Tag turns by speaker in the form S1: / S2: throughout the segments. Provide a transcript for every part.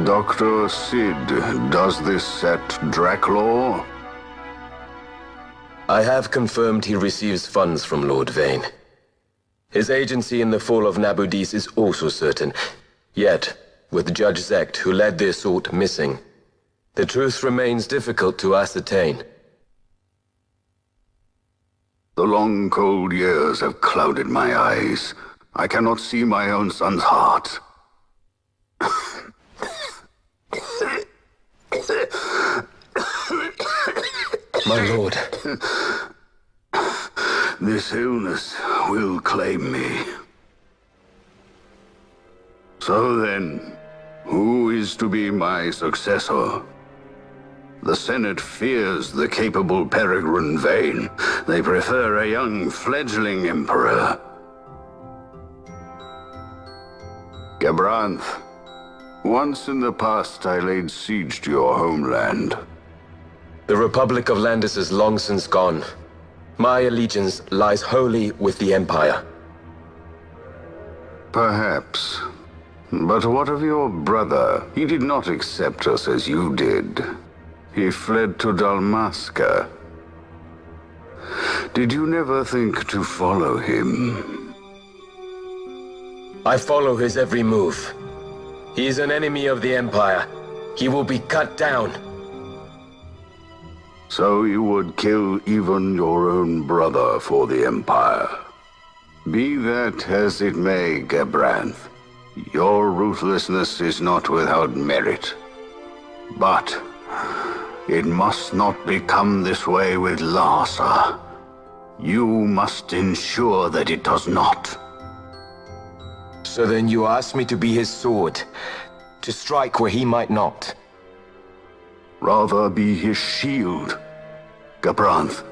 S1: Dr. Sid, does this set Draclaw?
S2: I have confirmed he receives funds from Lord Vane. His agency in the fall of Nabudis is also certain. Yet, with Judge Zect, who led the assault, missing, the truth remains difficult to ascertain.
S1: The long, cold years have clouded my eyes. I cannot see my own son's heart.
S2: My lord.
S1: This illness will claim me. So then, who is to be my successor? The Senate fears the capable Peregrine Vane. They prefer a young, fledgling emperor. Gabranth, once in the past I laid siege to your homeland.
S2: The Republic of Landis is long since gone. My allegiance lies wholly with the Empire.
S1: Perhaps. But what of your brother? He did not accept us as you did. He fled to Dalmasca. Did you never think to follow him?
S2: I follow his every move. He is an enemy of the Empire. He will be cut down.
S1: So you would kill even your own brother for the Empire. Be that as it may, Gabranth, your ruthlessness is not without merit. But it must not become this way with Larsa. You must ensure that it does not.
S2: So then you ask me to be his sword, to strike where he might not.
S1: Rather be his shield. Gabranth,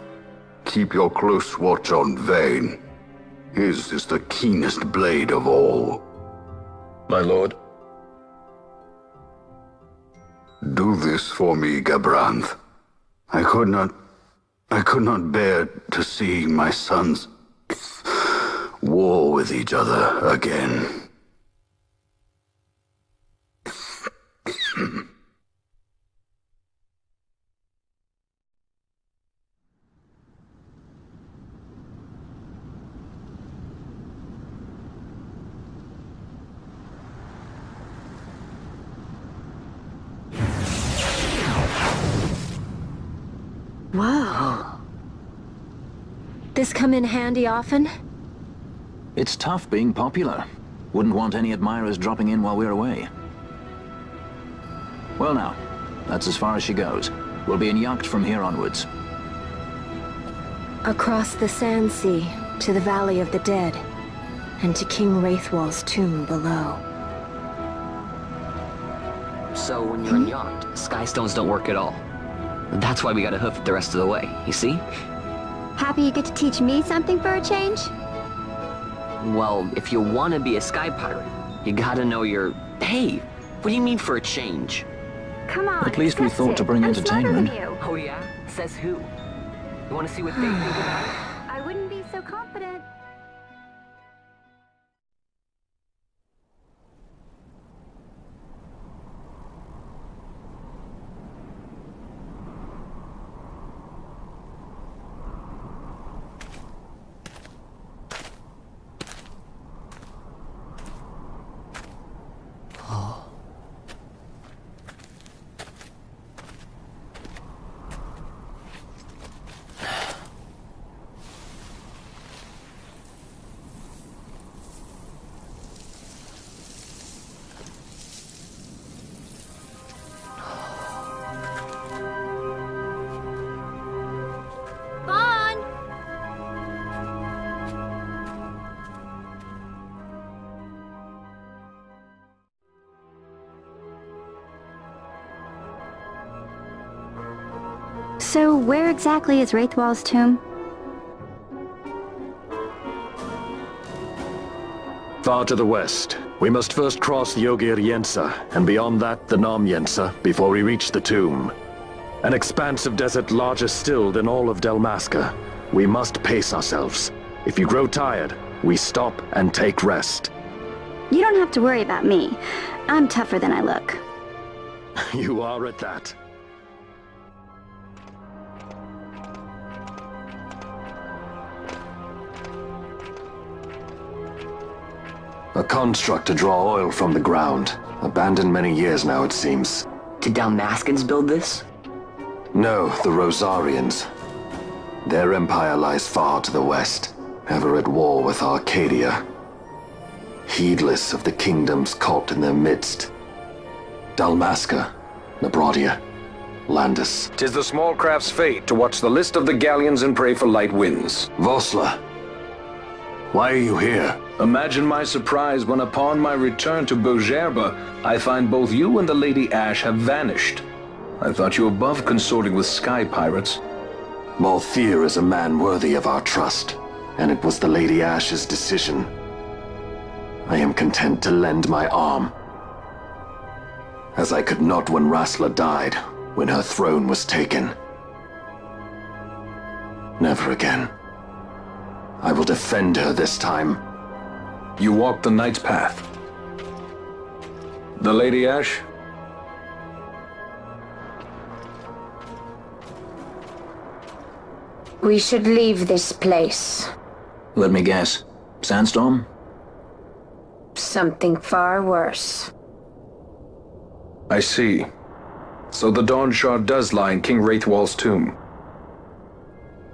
S1: keep your close watch on Vane. His is the keenest blade of all.
S2: My lord.
S1: Do this for me, Gabranth. I could not bear to see my sons war with each other again.
S3: Whoa. This come in handy often?
S4: It's tough being popular. Wouldn't want any admirers dropping in while we're away. Well now, that's as far as she goes. We'll be in yacht from here onwards.
S3: Across the Sand Sea, to the Valley of the Dead, and to King Wraithwall's tomb below.
S5: So when you're in yacht, skystones don't work at all. That's why we gotta hoof it the rest of the way, you see?
S6: Happy you get to teach me something for a change?
S5: Well, if you want to be a sky pirate, you gotta know your... Hey, what do you mean for a change?
S6: Come on,
S4: At least we
S6: accept
S4: thought
S6: it.
S4: to bring
S6: I'm smarter
S4: entertainment.
S6: than you.
S5: Oh yeah? Says who? You want to see what they think about it?
S6: I wouldn't be so confident. Vaan! So, where exactly is Wraithwall's tomb?
S7: Far to the west. We must first cross the Ogir Yensa, and beyond that the Nam Yensa, before we reach the tomb. An expanse of desert larger still than all of Dalmasca. We must pace ourselves. If you grow tired, we stop and take rest.
S6: You don't have to worry about me. I'm tougher than I look.
S7: You are at that. A construct to draw oil from the ground. Abandoned many years now, it seems.
S5: Did Dalmascans build this?
S7: No, the Rozarians. Their empire lies far to the west, ever at war with Arcadia. Heedless of the kingdoms caught in their midst. Dalmasca, Nabrodia, Landis.
S8: 'Tis the small craft's fate to watch the list of the galleons and pray for light winds.
S7: Vosla, why are you here?
S8: Imagine my surprise when upon my return to Bogerba, I find both you and the Lady Ash have vanished. I thought you above consorting with sky pirates.
S7: Malthir is a man worthy of our trust, and it was the Lady Ash's decision. I am content to lend my arm, as I could not when Rasla died, when her throne was taken. Never again. I will defend her this time.
S8: You walked the Knight's path. The Lady Ash?
S9: We should leave this place.
S4: Let me guess. Sandstorm?
S9: Something far worse.
S8: I see. So the Dawn Shard does lie in King Wraithwall's tomb.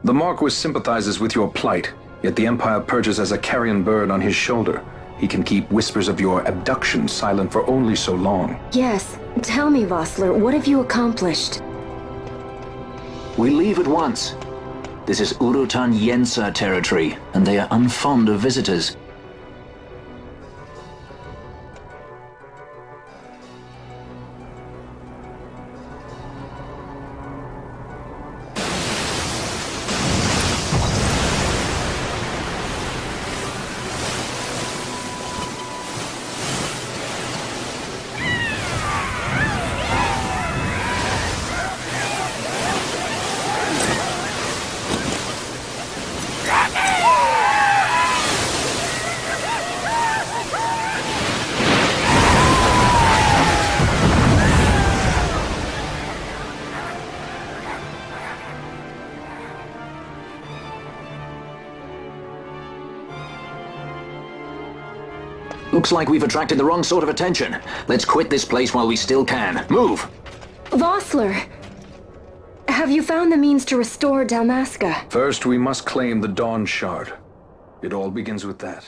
S8: The Marquis sympathizes with your plight, yet the Empire perches as a carrion bird on his shoulder. He can keep whispers of your abduction silent for only so long.
S3: Yes. Tell me, Vossler, what have you accomplished?
S4: We leave at once. This is Urutan Yensa territory, and they are unfond of visitors. Looks like we've attracted the wrong sort of attention. Let's quit this place while we still can. Move!
S3: Vossler! Have you found the means to restore Dalmasca?
S8: First, we must claim the Dawn Shard. It all begins with that.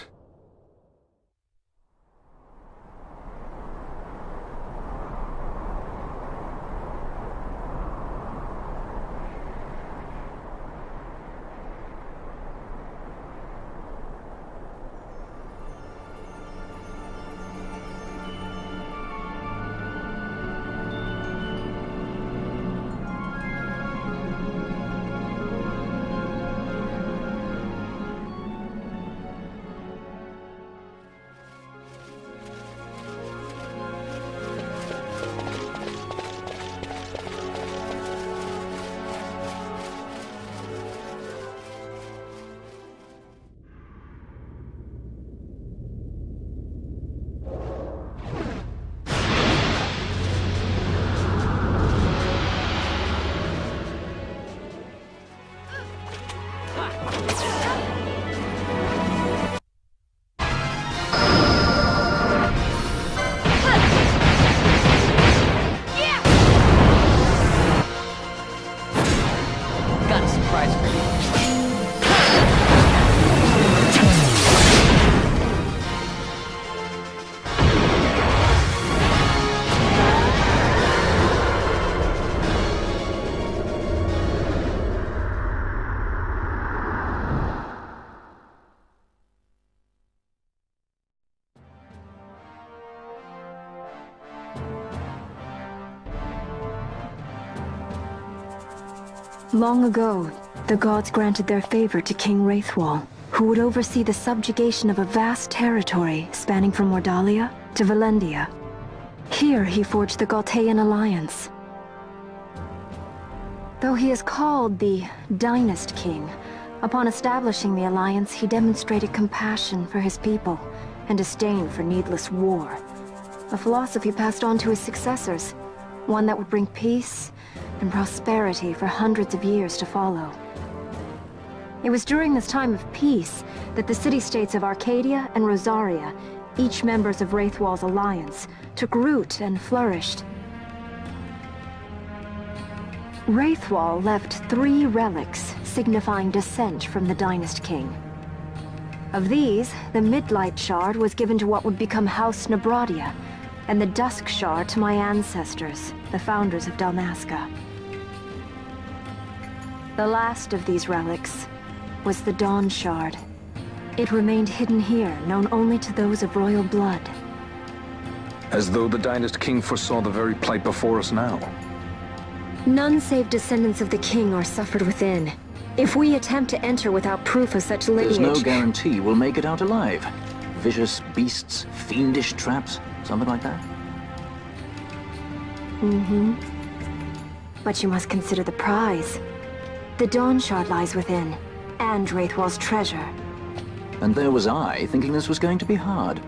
S3: Long ago, the gods granted their favor to King Wraithwall, who would oversee the subjugation of a vast territory spanning from Mordalia to Valendia. Here he forged the Galtean alliance. Though he is called the Dynast King, upon establishing the alliance he demonstrated compassion for his people and disdain for needless war, a philosophy passed on to his successors. One that would bring peace and prosperity for hundreds of years to follow. It was during this time of peace that the city-states of Arcadia and Rozaria, each members of Wraithwall's alliance, took root and flourished. Wraithwall left 3 relics signifying descent from the Dynast King. Of these, the Midlight Shard was given to what would become House Nabradia, and the Dusk Shard to my ancestors, the founders of Dalmasca. The last of these relics was the Dawn Shard. It remained hidden here, known only to those of royal blood.
S8: As though the Dynast King foresaw the very plight before us now.
S3: None save descendants of the king are suffered within. If we attempt to enter without proof of such lineage...
S4: There's no guarantee we'll make it out alive. Vicious beasts, fiendish traps, something like that?
S3: Mm-hmm. But you must consider the prize. The Dawn Shard lies within, and Wraithwall's treasure.
S4: And there was I, thinking this was going to be hard.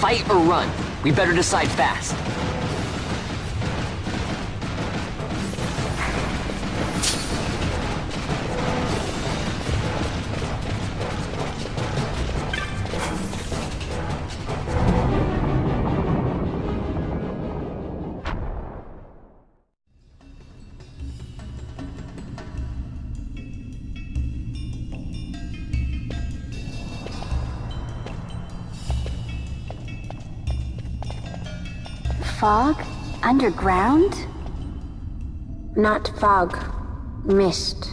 S5: Fight or run? We better decide fast.
S6: Fog? Underground?
S9: Not fog. Mist.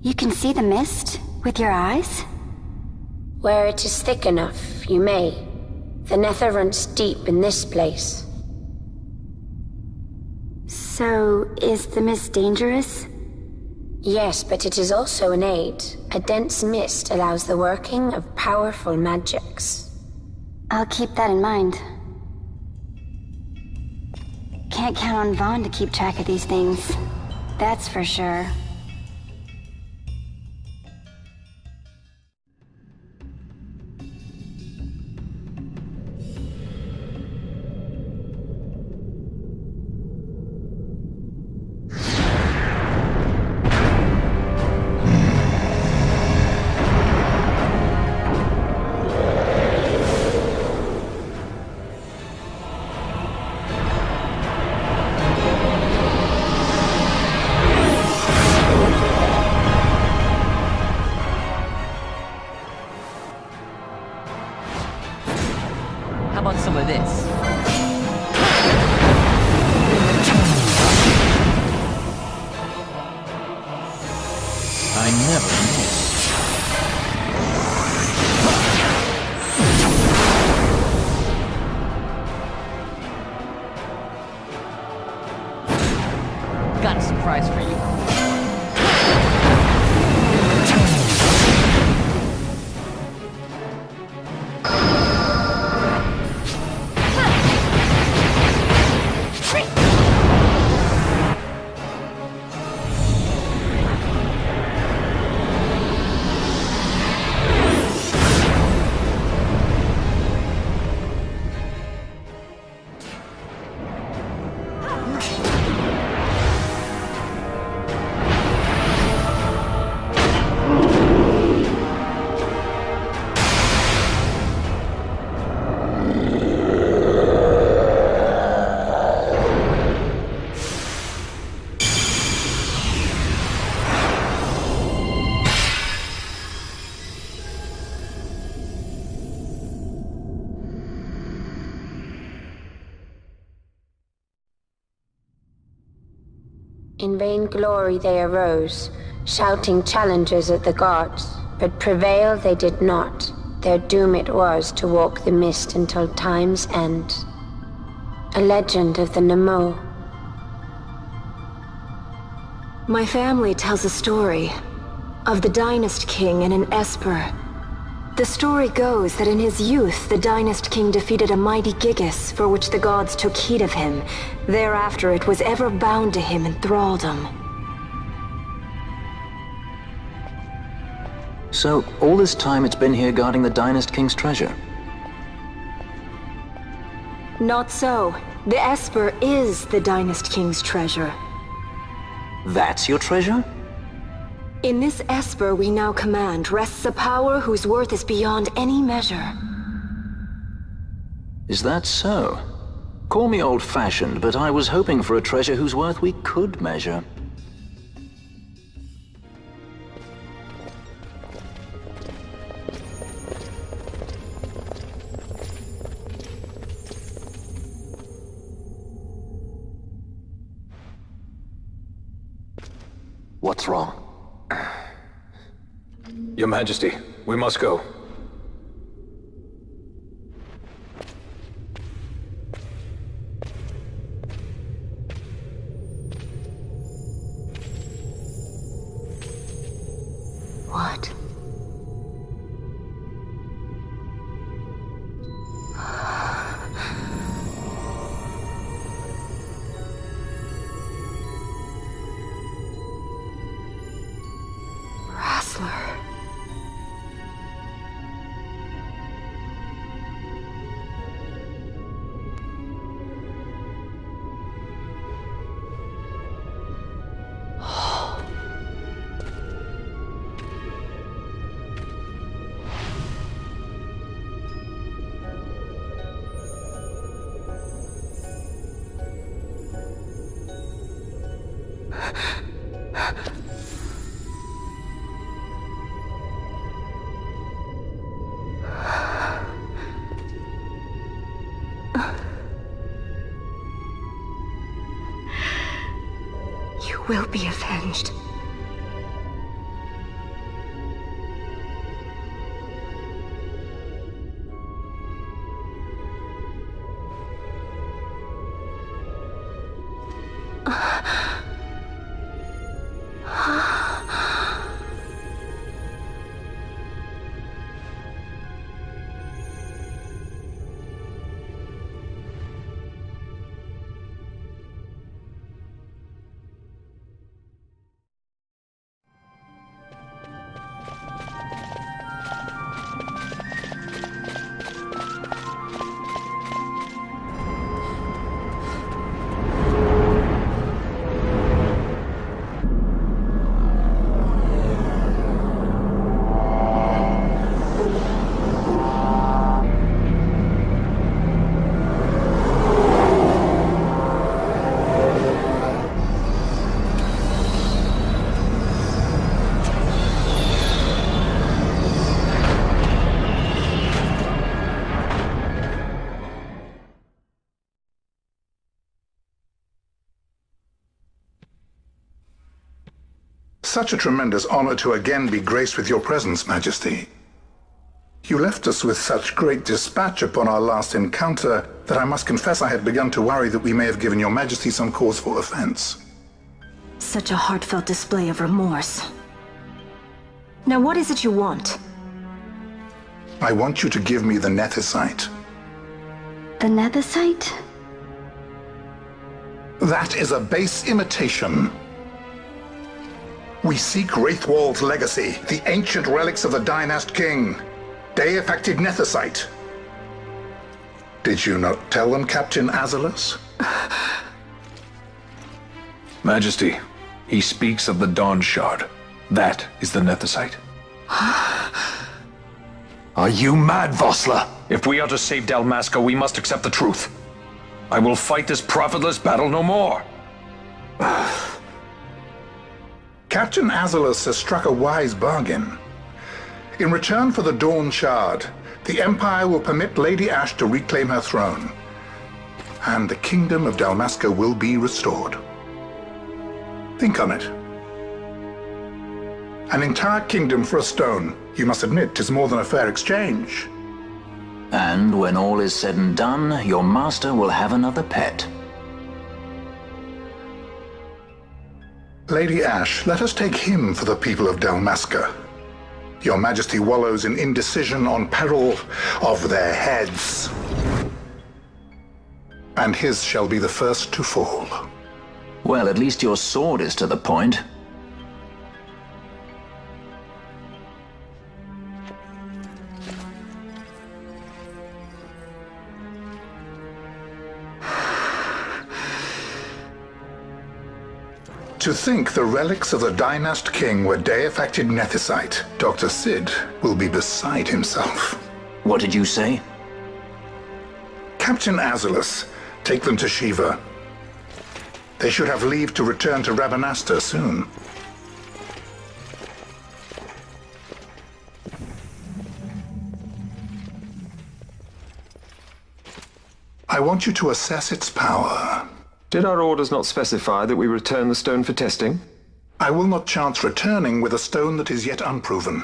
S6: You can see the mist with your eyes?
S9: Where it is thick enough, you may. The nether runs deep in this place.
S6: So, is the mist dangerous?
S9: Yes, but it is also an aid. A dense mist allows the working of powerful magics.
S6: I'll keep that in mind. Can't count on Vaan to keep track of these things. That's for sure.
S5: How about some of this?
S4: I never miss.
S5: Got a surprise for you.
S9: In vain glory they arose, shouting challenges at the gods, but prevail they did not. Their doom it was to walk the mist until time's end. A legend of the Nemo.
S3: My family tells a story of the Dynast King and an Esper. The story goes that in his youth, the Dynast King defeated a mighty Gigas, for which the gods took heed of him. Thereafter, it was ever bound to him in thraldom.
S4: So, all this time it's been here guarding the Dynast King's treasure?
S3: Not so. The Esper is the Dynast King's treasure.
S4: That's your treasure?
S3: In this Esper we now command rests a power whose worth is beyond any measure.
S4: Is that so? Call me old-fashioned, but I was hoping for a treasure whose worth we could measure. What's wrong?
S8: Your Majesty, we must go.
S3: What? You will be avenged.
S10: Such a tremendous honor to again be graced with your presence, Majesty. You left us with such great dispatch upon our last encounter that I must confess I had begun to worry that we may have given your Majesty some cause for offense.
S3: Such a heartfelt display of remorse. Now what is it you want?
S10: I want you to give me the Nethicite.
S6: The Nethicite?
S10: That is a base imitation. We seek Wraithwall's legacy, the ancient relics of the Dynast King. Day-affected Nethicite. Did you not tell them, Captain Azalus?
S8: Majesty, he speaks of the Dawn Shard. That is the Nethicite. Are you mad, Vossler? If we are to save Dalmasca, we must accept the truth. I will fight this profitless battle no more.
S10: Captain Azalus has struck a wise bargain. In return for the Dawn Shard, the Empire will permit Lady Ash to reclaim her throne, and the Kingdom of Dalmasca will be restored. Think on it. An entire kingdom for a stone. You must admit 'tis more than a fair exchange.
S4: And when all is said and done, your master will have another pet.
S10: Lady Ash, let us take him for the people of Dalmasca. Your Majesty wallows in indecision on peril of their heads. And his shall be the first to fall.
S4: Well, at least your sword is to the point.
S10: To think the relics of the Dynast King were deifacted nethicite, Dr. Sid will be beside himself.
S4: What did you say?
S10: Captain Azulus, take them to Shiva. They should have leave to return to Rabanastre soon. I want you to assess its power.
S8: Did our orders not specify that we return the stone for testing?
S10: I will not chance returning with a stone that is yet unproven.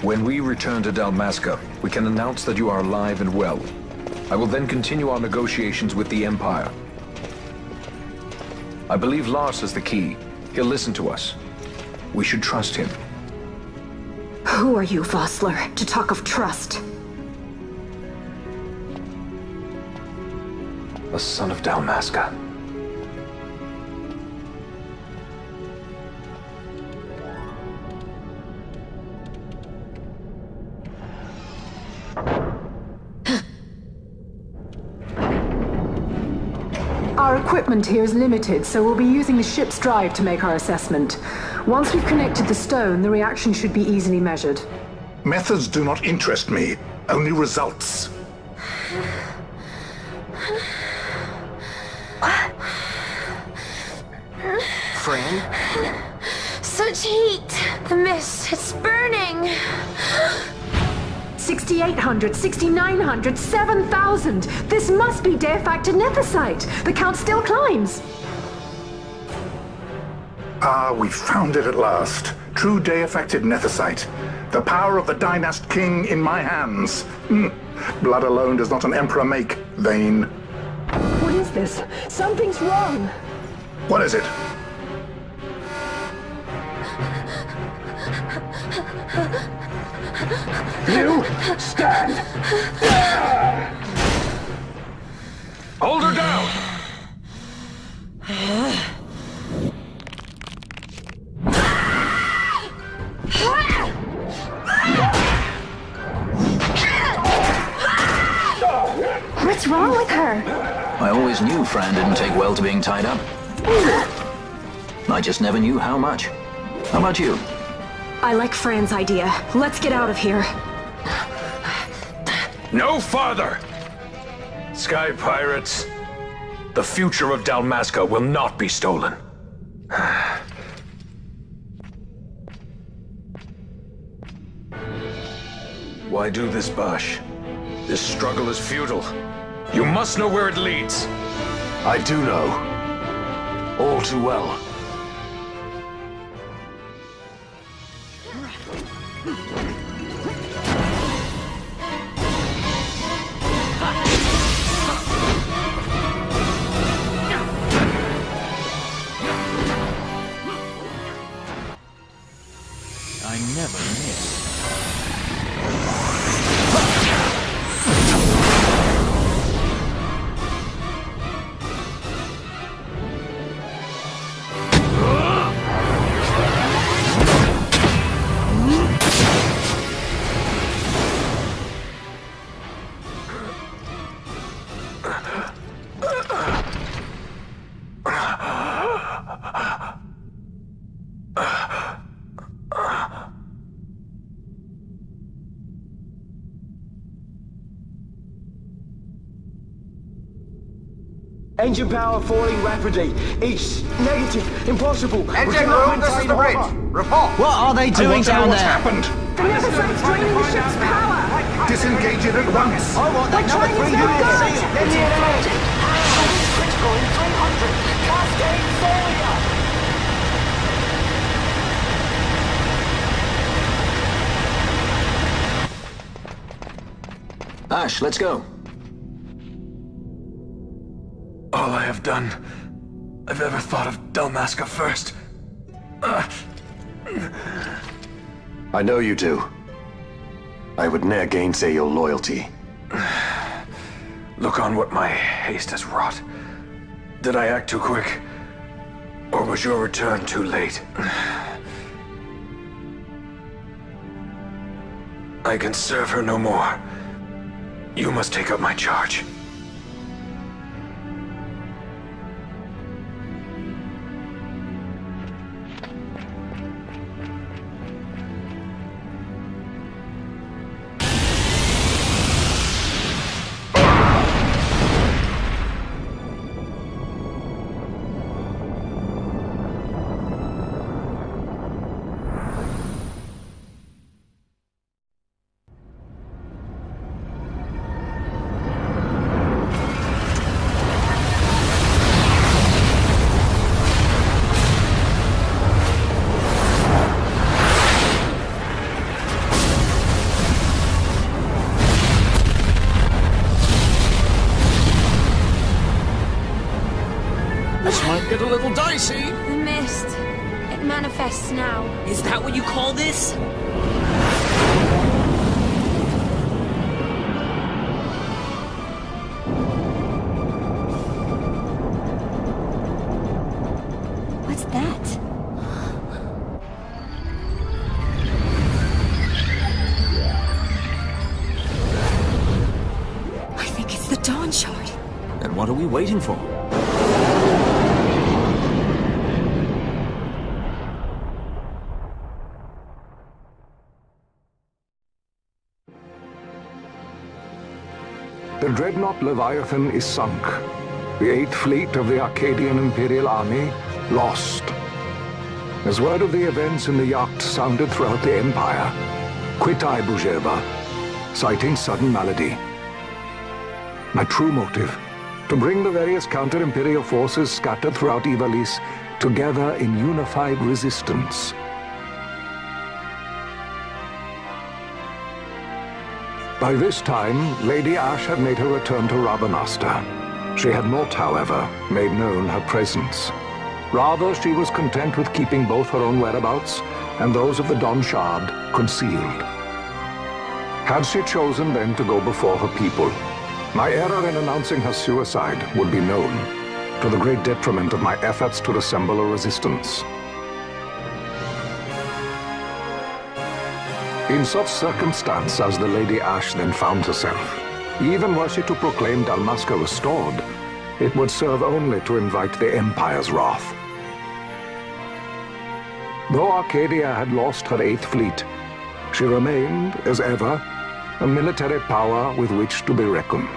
S8: When we return to Dalmasca, we can announce that you are alive and well. I will then continue our negotiations with the Empire. I believe Lars is the key. He'll listen to us. We should trust him.
S3: Who are you, Vossler, to talk of trust?
S8: A son of Dalmasca.
S11: Our equipment here is limited, so we'll be using the ship's drive to make our assessment. Once we've connected the stone, the reaction should be easily measured.
S10: Methods do not interest me, only results.
S9: Fran? Such heat! The mist, it's burning!
S11: 6,800, 6,900, 7,000! This must be deifacted nethicite! The count still climbs!
S10: Ah, we found it at last. True deifacted nethicite. The power of the Dynast King in my hands. Blood alone does not an emperor make, Vain.
S11: What is this? Something's wrong!
S10: What is it?
S7: You stand!
S8: Hold her down!
S3: What's wrong with her?
S4: I always knew Fran didn't take well to being tied up. I just never knew how much. How about you?
S3: I like Fran's idea. Let's get out of here.
S8: No farther! Sky pirates, the future of Dalmasca will not be stolen. Why do this, Bash? This struggle is futile. You must know where it leads.
S7: I do know. All too well.
S12: I never miss.
S13: Engine power falling rapidly. It's negative. Impossible.
S14: Engine room, this is the bridge. Report.
S12: What are they doing down
S10: What's
S12: there?
S10: happened?
S11: The Nemesis draining the ship's power!
S10: Disengage it at once.
S12: I want that number 3 unit seal.
S13: Get the energy. Critical in 300. Cascade failure.
S4: Ash, let's go.
S8: All I have done, I've ever thought of Dalmasca first.
S7: I know you do. I would ne'er gainsay your loyalty.
S8: Look on what my haste has wrought. Did I act too quick? Or was your return too late? I can serve her no more. You must take up my charge.
S12: Get a little dicey.
S9: The mist. It manifests now.
S5: Is that what you call this?
S6: What's that?
S3: I think it's the Dawn Shard.
S12: And what are we waiting for?
S15: The dreadnought Leviathan is sunk. The 8th fleet of the Arcadian Imperial Army lost. As word of the events in the yacht sounded throughout the Empire, quit I Bujeva, citing sudden malady. My true motive, to bring the various counter-imperial forces scattered throughout Ivalice together in unified resistance. By this time, Lady Ash had made her return to Rabanasta. She had not, however, made known her presence. Rather, she was content with keeping both her own whereabouts and those of the Dawn Shard concealed. Had she chosen then to go before her people, my error in announcing her suicide would be known, to the great detriment of my efforts to assemble a resistance. In such circumstance as the Lady Ash then found herself, even were she to proclaim Dalmasca restored, it would serve only to invite the Empire's wrath. Though Arcadia had lost her 8th fleet, she remained, as ever, a military power with which to be reckoned.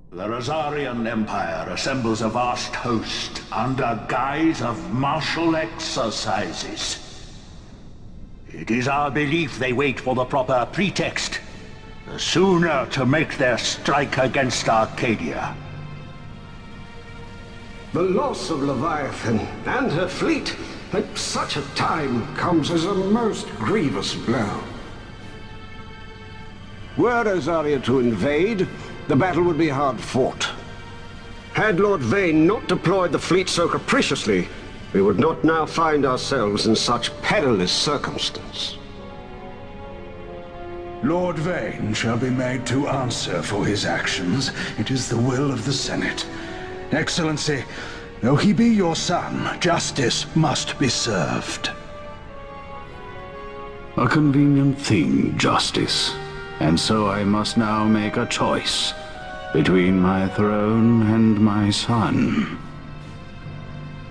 S16: The Rozarian Empire assembles a vast host under guise of martial exercises. It is our belief they wait for the proper pretext, the sooner to make their strike against Arcadia.
S17: The loss of Leviathan and her fleet at such a time comes as a most grievous blow. Were Rozaria to invade, the battle would be hard fought. Had Lord Vaan not deployed the fleet so capriciously, we would not now find ourselves in such perilous circumstance.
S16: Lord Vaan shall be made to answer for his actions. It is the will of the Senate. Excellency, though he be your son, justice must be served.
S1: A convenient thing, justice. And so I must now make a choice between my throne and my son.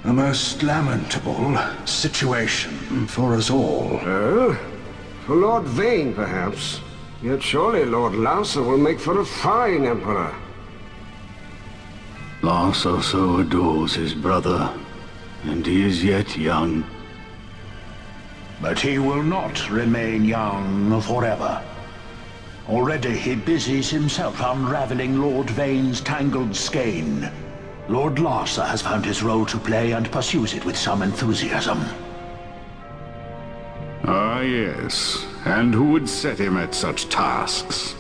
S16: A most lamentable situation for us all.
S17: Oh? For Lord Vaan, perhaps. Yet surely Lord Larsa will make for a fine emperor.
S1: Larsa so adores his brother, and he is yet young.
S16: But he will not remain young forever. Already he busies himself unraveling Lord Vaan's tangled skein. Lord Larsa has found his role to play and pursues it with some enthusiasm.
S1: Ah, yes. And who would set him at such tasks?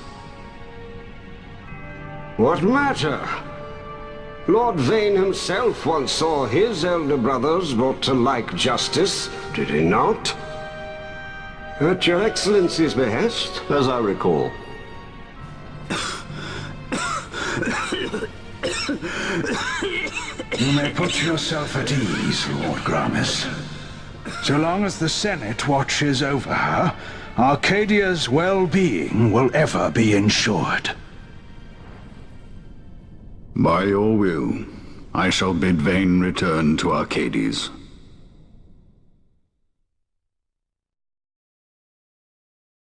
S17: What matter? Lord Vaan himself once saw his elder brothers brought to like justice, did he not? At your Excellency's behest, as I recall.
S16: You may put yourself at ease, Lord Gramis. So long as the Senate watches over her, Arcadia's well-being will ever be ensured.
S1: By your will, I shall bid Vaan return to Arcades.